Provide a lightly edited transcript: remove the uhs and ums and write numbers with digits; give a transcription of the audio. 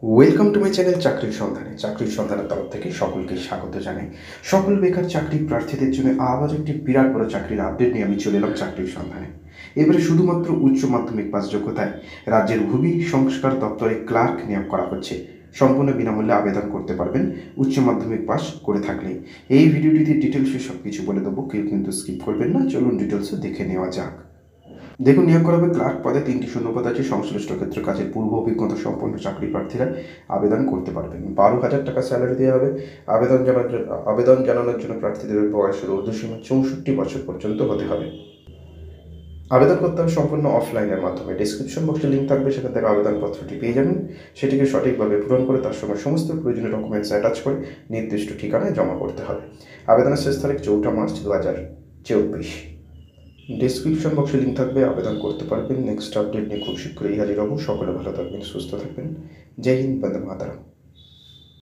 Welcome to my channel চাকরির সন্ধানের তরফ থেকে সকলকে স্বাগত জানাই। সকল বেকার চাকরি প্রার্থীদের জন্য আবার একটি বিরাট বড় চাকরির আপডেট নিয়ে আমি চলে এলাম চাকরির সন্ধানে। এবারে শুধুমাত্র উচ্চ মাধ্যমিক পাস যোগ্যতায় রাজ্যের ভূমি সংস্কার দপ্তরে ক্লার্ক নিয়োগ করা হচ্ছে। সম্পূর্ণ বিনামূল্যে আবেদন করতে পারবেন উচ্চ মাধ্যমিক পাস করে থাকলেই। এই ভিডিওটিতে ডিটেলসে সব কিছু বলে দেবো, কেউ কিন্তু স্কিপ করবেন না। চলুন ডিটেলসে দেখে নেওয়া যাক। দেখুন, নিয়োগ করা হবে ক্লার্ক পদে 3টি শূন্যপদ আছে। সংশ্লিষ্ট ক্ষেত্রে কাজের পূর্ব অভিজ্ঞতা সম্পন্ন চাকরি প্রার্থীরা আবেদন করতে পারবেন। 12,000 টাকা স্যালারি দেওয়া হবে। আবেদন জানানোর জন্য প্রার্থীদের বয়সের ঊর্ধ্বসীমা 64 বছর পর্যন্ত হতে হবে। আবেদন করতে হবে সম্পূর্ণ অফলাইনের মাধ্যমে। ডিসক্রিপশন বক্সে লিঙ্ক থাকবে, সেখান থেকে আবেদনপত্রটি পেয়ে যাবেন। সেটিকে সঠিকভাবে পূরণ করে তার সঙ্গে সমস্ত প্রয়োজনীয় ডকুমেন্টস অ্যাটাচ করে নির্দিষ্ট ঠিকানায় জমা করতে হবে। আবেদনের শেষ তারিখ 4 মার্চ 2024। ডিসক্রিপশন বক্সে লিঙ্ক থাকবে, আবেদন করতে পারবেন। নেক্সট আপডেট নিয়ে খুব শীঘ্রই হাজির হব। সকলে ভালো থাকবেন, সুস্থ থাকবেন। জয় হিন্দ, বন্দে মাতরম।